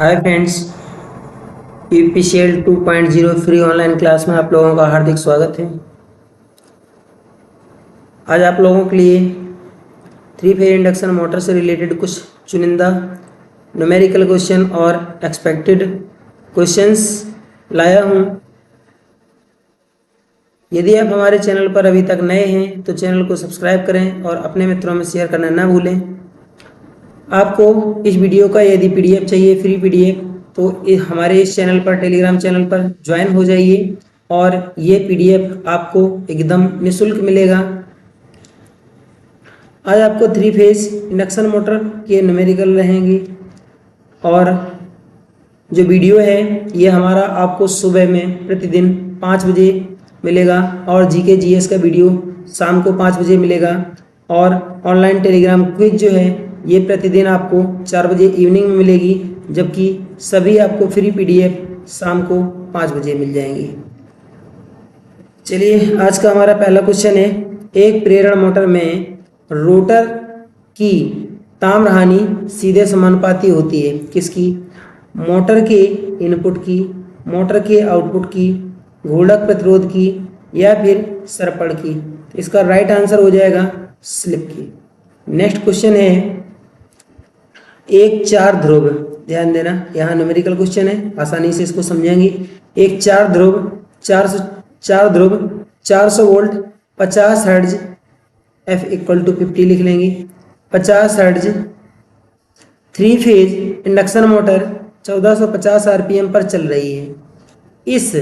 Hi friends, UPCL 2.0 free online class में आप लोगों का हार्दिक स्वागत है। आज आप लोगों के लिए 3 फेज इंडक्शन मोटर से रिलेटेड कुछ चुनिंदा न्यूमेरिकल क्वेश्चन और एक्सपेक्टेड क्वेश्चंस लाया हूँ। यदि आप हमारे चैनल पर अभी तक नए हैं तो चैनल को सब्सक्राइब करें और अपने मित्रों में शेयर करना ना भूलें। आपको इस वीडियो का यदि पीडीएफ चाहिए, फ्री पीडीएफ, तो हमारे इस चैनल पर, टेलीग्राम चैनल पर ज्वाइन हो जाइए और ये पीडीएफ आपको एकदम निःशुल्क मिलेगा। आज आपको 3 फेज इंडक्शन मोटर के न्यूमेरिकल रहेंगे और जो वीडियो है ये हमारा आपको सुबह में प्रतिदिन 5 बजे मिलेगा और जीके जीएस का वीडियो शाम को 5 बजे मिलेगा और ऑनलाइन टेलीग्राम क्विज जो है ये प्रतिदिन आपको 4 बजे इवनिंग में मिलेगी, जबकि सभी आपको फ्री पीडीएफ शाम को 5 बजे मिल जाएंगी। चलिए, आज का हमारा पहला क्वेश्चन है, एक प्रेरण मोटर में रोटर की ताम्रहानि सीधे समानुपाती होती है किसकी? मोटर के इनपुट की, मोटर के आउटपुट की, घूर्णक प्रतिरोध की या फिर सर्पण की। इसका राइट आंसर हो जाएगा स्लिप की। नेक्स्ट क्वेश्चन है, एक चार ध्रुव, ध्यान देना यहाँ न्यूमेरिकल क्वेश्चन है, आसानी से इसको समझेंगे। एक चार ध्रुव 400 वोल्ट 50 हर्ट्ज, F = 50 लिख लेंगे, 50 hertz 3 phase induction motor 1450 RPM पर चल रही है। इस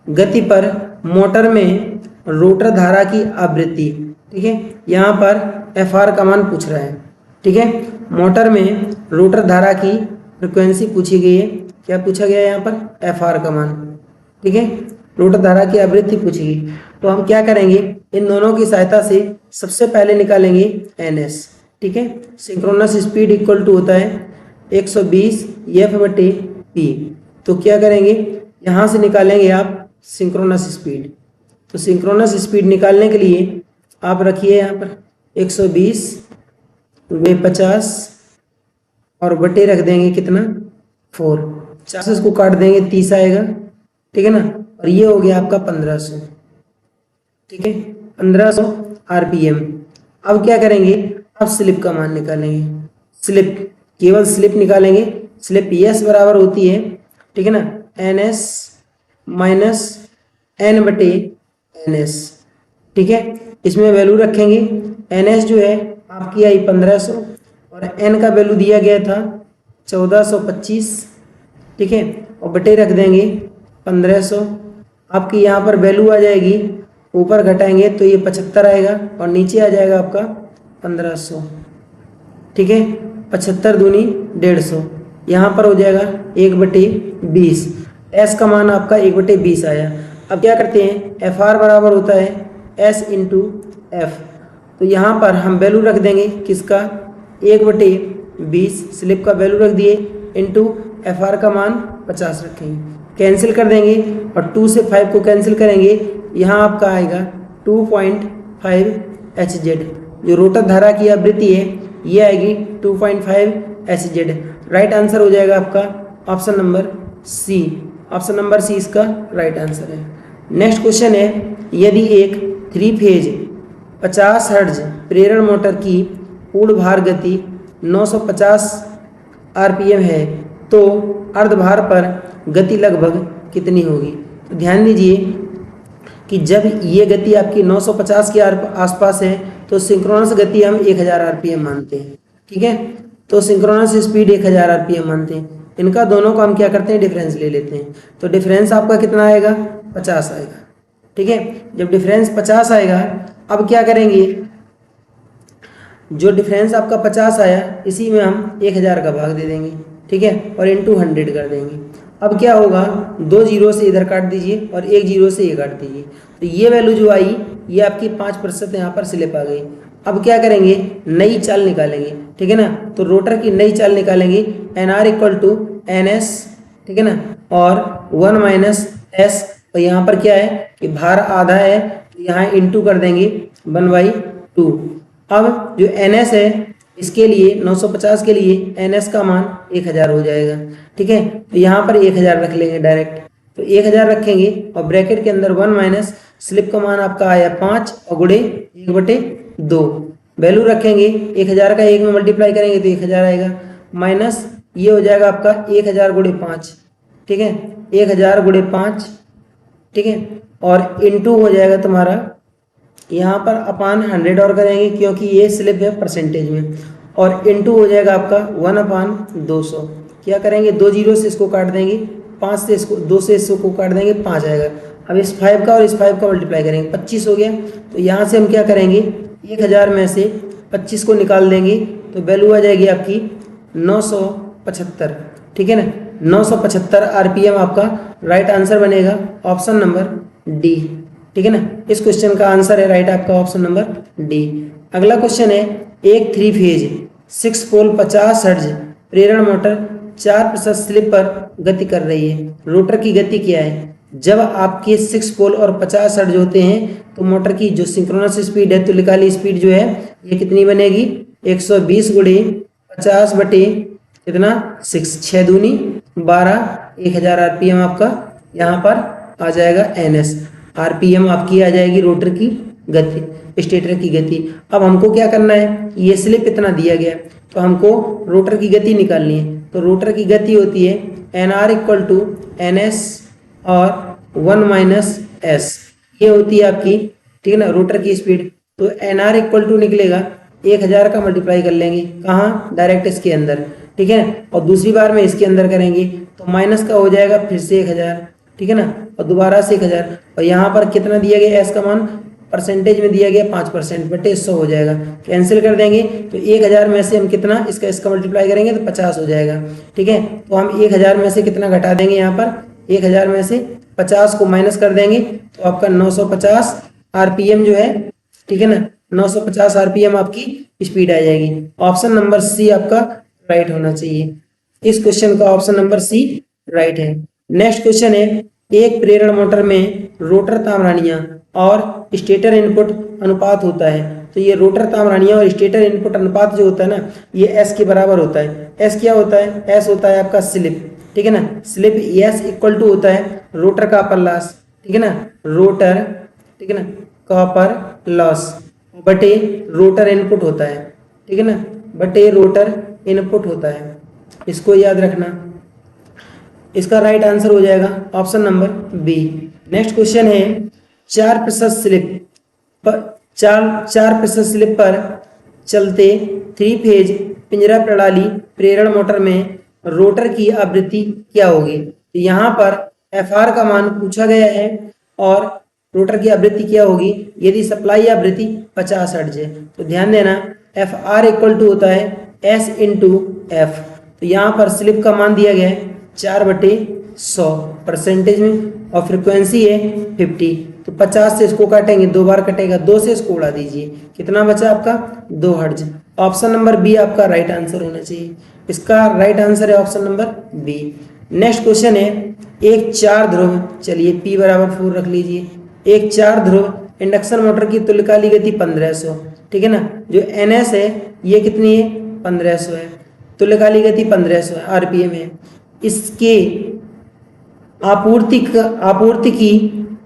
गति पर मोटर में रोटर धारा की आवृत्ति, ठीक है, यहाँ पर FR का मान पूछ रहा है, ठीक है। मोटर में रोटर धारा की फ्रिक्वेंसी पूछी गई है, क्या पूछा गया है यहाँ पर? FR का मान, ठीक है। रोटर धारा की आवृत्ति पूछी गई, तो हम क्या करेंगे, इन दोनों की सहायता से सबसे पहले निकालेंगे NS, ठीक है। सिंक्रोनस स्पीड इक्वल टू होता है 120 F/P। तो क्या करेंगे, यहाँ से निकालेंगे आप सिंक्रोनस स्पीड। तो सिंक्रोनस स्पीड निकालने के लिए आप रखिए यहाँ पर 120 वे 50 और बटे रख देंगे कितना, 4, 50 इसको काट देंगे 30 आएगा, ठीक है ना। और ये हो गया आपका 1500, ठीक है, 1500 आरपीएम। अब क्या करेंगे, अब स्लिप का मान निकालेंगे। स्लिप, केवल स्लिप निकालेंगे। स्लिप S बराबर होती है, ठीक है ना, NS - N/NS, ठीक है। इसमें वैल्यू रखेंगे। NS जो है आपकी आई 1500 और N का वैल्यू दिया गया था 1425, ठीक है, और बटे रख देंगे 1500। आपकी यहाँ पर वैल्यू आ जाएगी, ऊपर घटाएंगे तो ये 75 आएगा और नीचे आ जाएगा आपका 1500, ठीक है। 75 दूनी 150, यहाँ पर हो जाएगा 1/20। S का मान आपका 1/20 आया। अब क्या करते हैं, FR बराबर होता है S × F। तो यहाँ पर हम वैल्यू रख देंगे किसका, 1/20, स्लिप का वैल्यू रख दिए, इंटू FR का मान 50 रखेंगे, कैंसिल कर देंगे और 2 से 5 को कैंसिल करेंगे, यहाँ आपका आएगा 2.5 Hz। जो रोटर धारा की आवृत्ति है ये आएगी 2.5 Hz। राइट आंसर हो जाएगा आपका option number C। Option number C इसका राइट आंसर है। नेक्स्ट क्वेश्चन है, यदि एक 3 फेज 50 हर्ट्ज प्रेरण मोटर की पूर्ण भार गति 950 आरपीएम है तो अर्धभार पर गति लगभग कितनी होगी? तो ध्यान दीजिए कि जब ये गति आपकी 950 के आसपास है तो सिंक्रोनस गति हम 1000 आरपीएम मानते हैं, ठीक है। तो सिंक्रोनस स्पीड 1000 आरपीएम मानते हैं। इनका दोनों का हम क्या करते हैं, डिफरेंस ले लेते हैं। तो डिफरेंस आपका कितना आएगा, 50 आएगा, ठीक है। जब डिफरेंस 50 आएगा, अब क्या करेंगे, जो डिफरेंस आपका 50 आया इसी में हम 1000 का भाग दे देंगे, ठीक है, और इंटू 100 कर देंगे। अब क्या होगा, 2 जीरो से इधर काट दीजिए और 1 जीरो से ये काट दीजिए, तो ये वैल्यू जो आई ये आपकी 5% यहाँ पर स्लिप आ गई। अब क्या करेंगे, नई चाल निकालेंगे, ठीक है ना। तो रोटर की नई चाल निकालेंगे, NR = NS, ठीक है ना, और 1 - S, और यहाँ पर क्या है कि भार आधा है, तो यहाँ इंटू कर देंगे 1/2। अब जो NS है इसके लिए 950 के लिए NS का मान 1000 हो जाएगा। ठीक है, तो यहाँ पर 1000 रख लेंगे डायरेक्ट, तो 1000 रखेंगे और ब्रैकेट के अंदर 1 माइनस स्लिप का मान आपका आया 5 और गुणे 1/2 वैल्यू रखेंगे। 1000 का 1 में मल्टीप्लाई करेंगे तो 1000 आएगा, माइनस ये हो जाएगा आपका 1000 गुणे 5। ठीक है, 1000 गुणे 5। ठीक है, और इनटू हो जाएगा तुम्हारा यहाँ पर अपान 100 और करेंगे क्योंकि ये स्लिप है परसेंटेज में, और इनटू हो जाएगा आपका 1/200। क्या करेंगे, 2 जीरो से इसको काट देंगे, 5 से इसको 2 से इसको काट देंगे, 5 आएगा। अब इस 5 का और इस 5 का मल्टीप्लाई करेंगे, 25 हो गया। तो यहाँ से हम क्या करेंगे, 1000 में से 25 को निकाल देंगे तो वैल्यू आ जाएगी आपकी 975। ठीक है ना, 975 RPM आपका राइट आंसर बनेगा, ऑप्शन नंबर डी। ठीक है ना, इस क्वेश्चन का आंसर है राइट आपका ऑप्शन नंबर डी। अगला क्वेश्चन है, एक 3 फेज 6 पोल 50 हर्ट्ज प्रेरण मोटर 4% स्लिप पर गति कर रही है। रोटर की गति क्या है? जब आपके 6 पोल और 50 हर्ट्ज होते हैं तो मोटर की जो सिंक्रोनस स्पीड है, तुल्यकालिक स्पीड जो है ये कितनी बनेगी, 120 गुणे 50 बटे कितना 6, 6 दूनी 12, 1000 RPM आपका यहाँ पर आ जाएगा NS। RPM आपकी आ जाएगी रोटर की गति, स्टेटर की गति। अब हमको क्या करना है, ये स्लिप इतना दिया गया तो हमको रोटर की गति निकालनी है। तो रोटर की गति होती है NR = NS और 1 माइनस S, ये होती है आपकी, ठीक है ना, रोटर की स्पीड। तो NR = निकलेगा 1000 का मल्टीप्लाई कर लेंगे, कहाँ, डायरेक्ट इसके अंदर। ठीक है, और दूसरी बार में इसके अंदर करेंगे तो माइनस का हो जाएगा फिर से 1000। ठीक है ना, और दोबारा से 1000, और यहाँ पर कितना दिया गया, एस का मान परसेंटेज में दिया गया 5% बटे 100 हो जाएगा, कैंसिल कर देंगे तो 1000 में से हम कितना इसका मल्टीप्लाई करेंगे तो 50 हो जाएगा। ठीक है, तो हम 1000 में से कितना घटा देंगे, यहाँ पर 1000 में से 50 को माइनस कर देंगे तो आपका 950 RPM जो है, ठीक है ना, 950 RPM आपकी स्पीड आ जाएगी। ऑप्शन नंबर सी आपका राइट होना चाहिए। इस क्वेश्चन का ऑप्शन नंबर सी राइट है। नेक्स्ट क्वेश्चन है, एक प्रेरण मोटर में रोटर तामरानियां और स्टेटर इनपुट अनुपात होता है। तो ये रोटर तामरानियां और स्टेटर इनपुट अनुपात जो होता है ना, ये एस के बराबर होता है। एस क्या होता है, एस होता है आपका स्लिप। ठीक है ना, स्लिप एस = होता है रोटर कॉपर लॉस। ठीक है ना, रोटर, ठीक है ना, कॉपर लॉस बटे रोटर इनपुट होता है। ठीक है ना, बटे रोटर इनपुट होता है, इसको याद रखना। इसका राइट आंसर हो जाएगा option number B. Next question है, 4% स्लिप पर चलते 3 फेज पिंजरा प्रणाली प्रेरण मोटर में रोटर की आवृत्ति क्या होगी। तो यहाँ पर FR का मान पूछा गया है और रोटर की आवृत्ति क्या होगी। यदि सप्लाई आवृत्ति 50 हर्ट्ज है तो ध्यान देना FR = होता है S × F। तो यहाँ पर स्लिप का मान दिया गया है 4/100 परसेंटेज में, और फ्रिक्वेंसी है 50। तो 50 से इसको काटेंगे, 2 बार कटेगा, 2 से इसको उड़ा दीजिए, कितना बचा आपका 2 हर्ट्ज। ऑप्शन नंबर बी आपका राइट आंसर होना चाहिए। इसका राइट आंसर है option number B. Next question है, एक 4 ध्रुव, चलिए P = 4 रख लीजिए, एक 4 ध्रुव इंडक्शन मोटर की तुल्यकालिक गति 1500। ठीक है ना, जो NS है ये कितनी है, 1500 है, तुल्यकालिक गति 1500 है, RPM है। इसके आपूर्ति की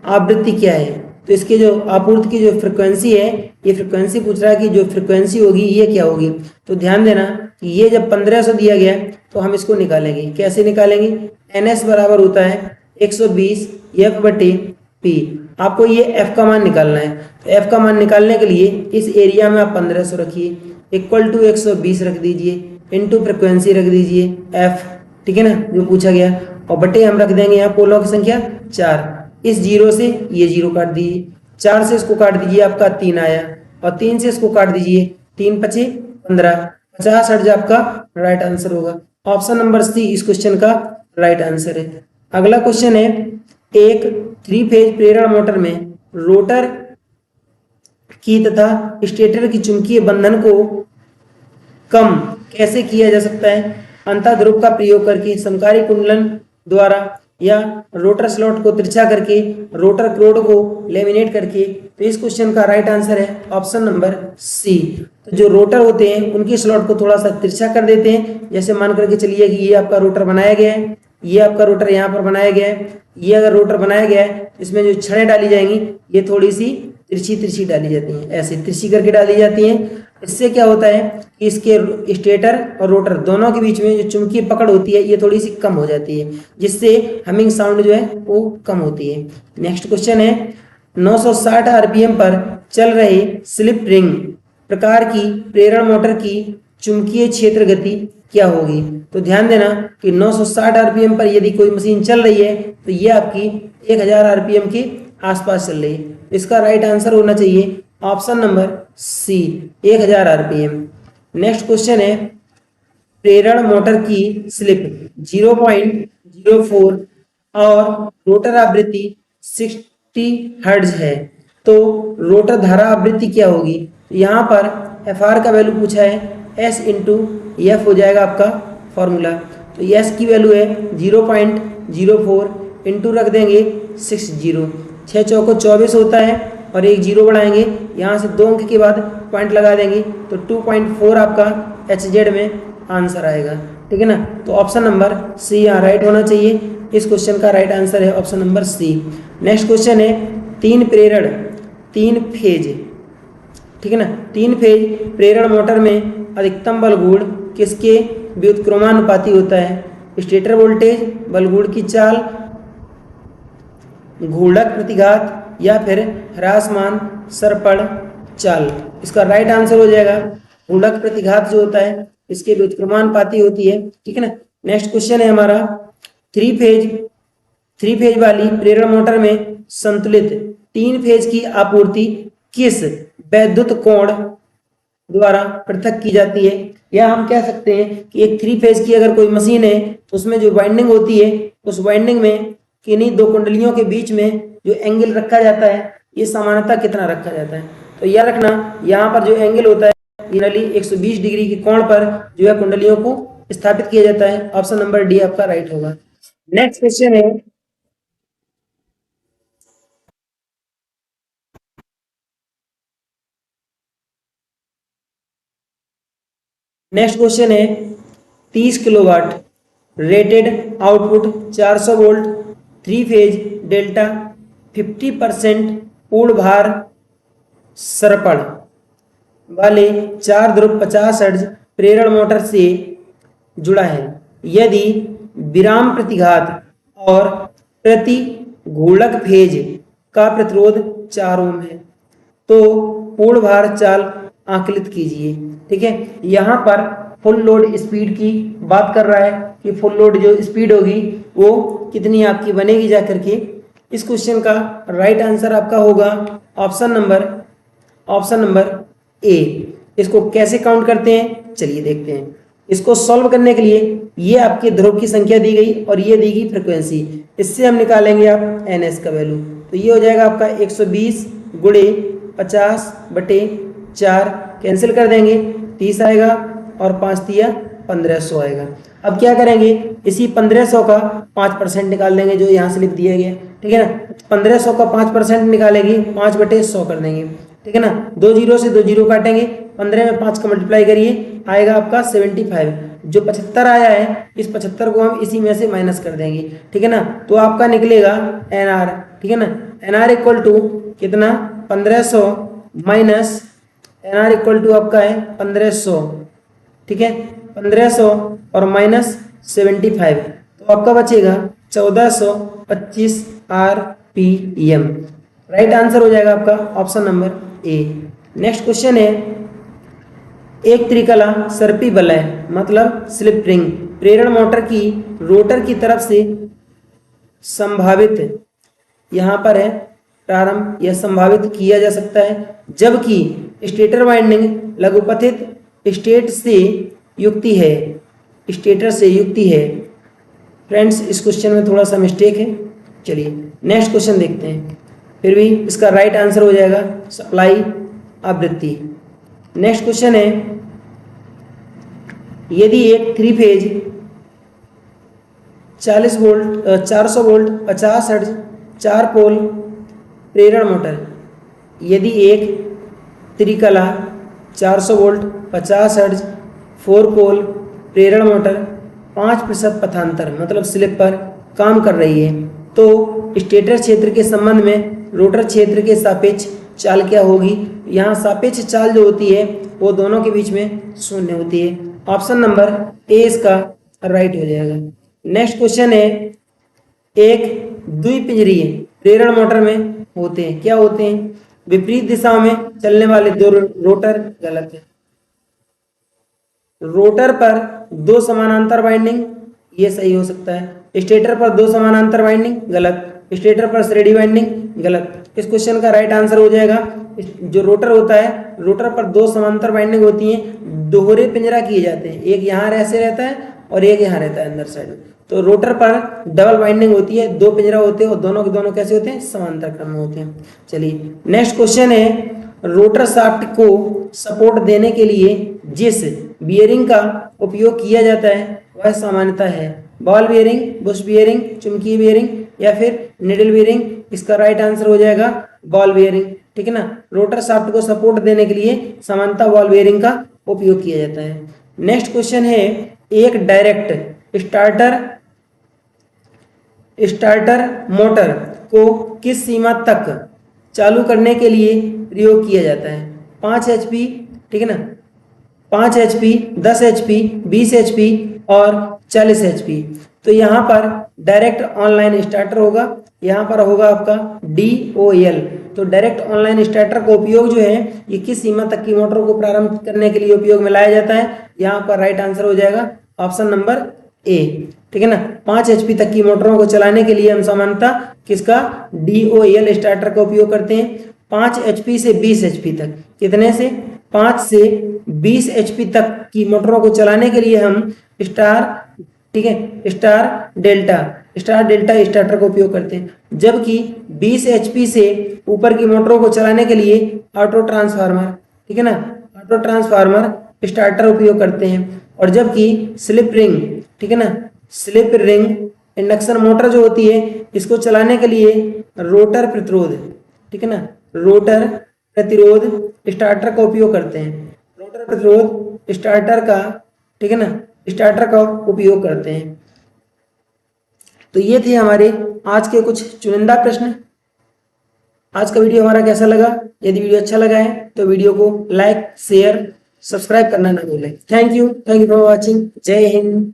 आवृत्ति क्या है। तो इसके जो आपूर्ति की जो फ्रिक्वेंसी है, ये फ्रिक्वेंसी पूछ रहा है कि जो फ्रिक्वेंसी होगी ये क्या होगी। तो ध्यान देना कि ये जब 1500 दिया गया तो हम इसको निकालेंगे। कैसे निकालेंगे, NS बराबर होता है 120 F/P। आपको ये F का मान निकालना है। तो F का मान निकालने के लिए इस एरिया में आप 1500 रखिए, = 120 रख दीजिए, इनटू फ्रिक्वेंसी रख दीजिए F। ठीक है ना, जो पूछा गया, और बटे हम रख देंगे यहाँ पोलों की संख्या 4। इस 0 से ये 0 काट दीजिए, 4 से इसको काट दीजिए, आपका 3 आया, और 3 से इसको काट दीजिए, 3 × 5 = 15, 50 हर्ट्ज आपका राइट आंसर होगा। ऑप्शन नंबर सी इस क्वेश्चन का राइट आंसर है। अगला क्वेश्चन है, एक 3 फेज प्रेरण मोटर में रोटर की तथा स्टेटर की चुंबकीय बंधन को कम कैसे किया जा सकता है। अंतः ध्रुव का प्रयोग करके, समकारी कुंडलन द्वारा, या रोटर स्लॉट को तिरछा करके, रोटर क्रोड को लेमिनेट करके। तो इस क्वेश्चन का राइट आंसर है ऑप्शन नंबर सी। तो जो रोटर होते हैं उनकी स्लॉट को थोड़ा सा तिरछा कर देते हैं। जैसे मान करके चलिए कि ये आपका रोटर बनाया गया है, ये आपका रोटर यहाँ पर बनाया गया है। ये अगर रोटर बनाया गया है, इसमें जो छड़ें डाली जाएंगी ये थोड़ी सी तिरछी तिरछी डाली जाती हैं, ऐसे तिरछी करके डाली जाती हैं। इससे क्या होता है कि इसके स्टेटर और रोटर दोनों के बीच में जो चुंबकीय पकड़ होती है ये थोड़ी सी कम हो जाती है, जिससे हमिंग साउंड जो है वो कम होती है। नेक्स्ट क्वेश्चन है 960 आरपीएम पर चल रहे स्लिप रिंग प्रकार की प्रेरण मोटर की चुंबकीय क्षेत्र गति क्या होगी। तो ध्यान देना कि 960 आरपीएम पर यदि कोई मशीन चल रही है तो ये आपकी 1000 आरपीएम के आसपास चल रही है। इसका राइट आंसर होना चाहिए option number C, 1000 RPM. Next question है प्रेरण मोटर की स्लिप 0.04 और रोटर आवृत्ति 60 हर्ट्ज है, तो रोटर धारा आवृत्ति क्या होगी। यहाँ पर एफ का वैल्यू पूछा है, एस इंटू एफ हो जाएगा आपका फॉर्मूला। तो एस की वैल्यू है 0.04 इंटू रख देंगे 60, 6 चौको 24 होता है और एक जीरो बढ़ाएंगे, यहाँ से 2 अंक के बाद पॉइंट लगा देंगे तो 2.4 आपका HZ में आंसर आएगा। ठीक है ना। तो ऑप्शन नंबर सी यहाँ राइट होना चाहिए। इस क्वेश्चन का राइट आंसर है option number C. Next question है 3 प्रेरण 3 फेज, ठीक है ना, 3 फेज प्रेरण मोटर में अधिकतम बल गुण किसके व्युत्क्रमानुपाती होता है। स्टेटर वोल्टेज, बल गुण की चाल, घूर्णक प्रतिघात या फिर ह्रासमान सरपण चाल। इसका राइट आंसर हो जाएगा घूर्णक प्रतिघात जो होता है इसके व्युत्क्रमानुपाती होती है। ठीक है ना। नेक्स्ट क्वेश्चन है हमारा 3 फेज वाली प्रेरण मोटर में संतुलित 3 फेज की आपूर्ति किस वैद्युत कोण द्वारा पृथक की जाती है। या हम कह सकते हैं कि एक 3 फेज की अगर कोई मशीन है तो उसमें जो वाइंडिंग होती है उस वाइंडिंग में किन्हीं 2 कुंडलियों के बीच में जो एंगल रखा जाता है ये सामान्यतः कितना रखा जाता है। तो यह रखना यहाँ पर जो एंगल होता है जनरली 120 डिग्री के कोण पर जो है कुंडलियों को स्थापित किया जाता है। ऑप्शन नंबर डी आपका राइट होगा। नेक्स्ट क्वेश्चन है नेक्स्ट क्वेश्चन है 30 kilowatt rated output 400 volt 3 phase delta 50% पूर्ण भार सरपण वाले 4 ध्रुव 50 हर्ट्ज प्रेरण मोटर से जुड़ा है। यदि विराम प्रतिघात और प्रति घूर्णक फेज का प्रतिरोध 4 ओम है तो पूर्ण भार चाल आकलित कीजिए। ठीक है। यहाँ पर फुल लोड स्पीड की बात कर रहा है कि फुल लोड जो स्पीड होगी वो कितनी आपकी बनेगी जा करके। इस क्वेश्चन का राइट आंसर आपका होगा ऑप्शन नंबर ए। इसको कैसे काउंट करते हैं चलिए देखते हैं। इसको सॉल्व करने के लिए ये आपके ध्रुव की संख्या दी गई और ये दी गई फ्रिक्वेंसी, इससे हम निकालेंगे आप NS का वैल्यू। तो ये हो जाएगा आपका 120 गुणे 50/4 कैंसिल कर देंगे 30 आएगा और 5 तिया 1500 आएगा। अब क्या करेंगे इसी 1500 का 5% निकाल देंगे जो यहाँ स्लिप दिया गया। ठीक है ना। 1500 का 5% निकालेंगे 5/100 कर देंगे। ठीक है ना। 2 जीरो से 2 जीरो काटेंगे, 15 में 5 का मल्टीप्लाई करिए आएगा आपका 75। जो 75 आया है इस 75 को हम इसी में से माइनस कर देंगे। ठीक है ना। तो आपका निकलेगा NR। ठीक है ना। NR इक्वल टू कितना 1500 माइनस NR इक्वल टू आपका है 1500। ठीक है। 1500 और माइनस 75 तो आपका बचेगा 1425 RPM। राइट आंसर हो जाएगा आपका option number A. Next question है एक त्रिकला सर्पी बलय मतलब स्लिप रिंग प्रेरण मोटर की रोटर की तरफ से संभावित यहाँ पर है प्रारंभ यह संभावित किया जा सकता है जबकि स्टेटर वाइंडिंग लघुपथित स्टेटर से युक्ति है। फ्रेंड्स इस क्वेश्चन में थोड़ा सा मिस्टेक है। चलिए नेक्स्ट क्वेश्चन देखते हैं। फिर भी इसका राइट आंसर हो जाएगा सप्लाई आवृत्ति। नेक्स्ट क्वेश्चन है यदि एक 3 फेज 40 वोल्ट 400 वोल्ट 50 हर्ट्ज 4 पोल प्रेरण मोटर यदि एक त्रिकला 400 वोल्ट, 50 हर्ट्ज, 4 पोल प्रेरण मोटर 5% पथांतर मतलब स्लिप पर काम कर रही है, तो स्टेटर क्षेत्र के संबंध में रोटर क्षेत्र के सापेक्ष चाल क्या होगी? यहाँ सापेक्ष चाल जो होती है वो दोनों के बीच में शून्य होती है। ऑप्शन नंबर ए इसका राइट हो जाएगा। नेक्स्ट क्वेश्चन है, एक द्विपिंजरीय प्रेरण मोटर में होते हैं, क्या होते हैं? विपरीत दिशाओं में चलने वाले दो रोटर, गलत है। रोटर पर दो समानांतर वाइंडिंग, ये सही हो सकता है। स्टेटर पर दो समानांतर वाइंडिंग, गलत। स्टेटर पर श्रेणी वाइंडिंग, गलत। इस क्वेश्चन का राइट आंसर हो जाएगा, जो रोटर होता है, रोटर पर दो समांतर वाइंडिंग होती हैं, दोहरे पिंजरा किए जाते हैं, एक यहाँ ऐसे रहता है और एक यहाँ रहता है अंदर साइड। तो रोटर पर डबल वाइंडिंग होती है, दो पिंजरा होते हैं और दोनों के दोनों कैसे होते हैं? समांतर क्रम में होते हैं। चलिए नेक्स्ट क्वेश्चन है, रोटर शाफ्ट को सपोर्ट देने के लिए जिस बियरिंग का उपयोग किया जाता है वह सामान्यतः है बॉल बियरिंग, बुश बियरिंग, चुंबकीय बियरिंग या फिर निडल बियरिंग। इसका राइट आंसर हो जाएगा बॉल बियरिंग, ठीक है ना। रोटर शाफ्ट को सपोर्ट देने के लिए सामान्यतः बॉल बियरिंग का उपयोग किया जाता है। नेक्स्ट क्वेश्चन है, एक डायरेक्ट स्टार्टर मोटर को किस सीमा तक चालू करने के लिए प्रयोग किया जाता है? 5 HP, ठीक है ना, 5 HP, 10 HP, 20 HP और 40 HP। तो यहाँ पर डायरेक्ट ऑनलाइन स्टार्टर होगा, यहाँ पर होगा आपका DOL। तो डायरेक्ट ऑनलाइन स्टार्टर का उपयोग जो है ये किस सीमा तक की मोटरों को प्रारंभ करने के लिए उपयोग में लाया जाता है? यहाँ पर राइट आंसर हो जाएगा ऑप्शन नंबर ए, ठीक है ना। 5 HP तक की मोटरों को चलाने के लिए हम सामान्यतः किसका? DOL स्टार्टर का उपयोग करते हैं। 5 HP से 20 HP तक, कितने से? 5 से 20 HP तक की मोटरों को चलाने के लिए हम स्टार, ठीक है, स्टार डेल्टा स्टार्टर का उपयोग करते हैं। जबकि 20 HP से ऊपर की मोटरों को चलाने के लिए ऑटो ट्रांसफार्मर, ठीक है ना, ऑटो ट्रांसफार्मर स्टार्टर उपयोग करते हैं। और जबकि स्लिप रिंग, ठीक है ना, स्लिप रिंग इंडक्शन मोटर जो होती है इसको चलाने के लिए रोटर प्रतिरोध, ठीक है ना, रोटर प्रतिरोध स्टार्टर का उपयोग करते हैं। रोटर प्रतिरोध स्टार्टर का, ठीक है ना, स्टार्टर का उपयोग करते हैं। तो ये थे हमारे आज के कुछ चुनिंदा प्रश्न। आज का वीडियो हमारा कैसा लगा? यदि वीडियो अच्छा लगा है तो वीडियो को लाइक, शेयर, सब्सक्राइब करना ना भूलें। Thank you for watching. जय हिंद।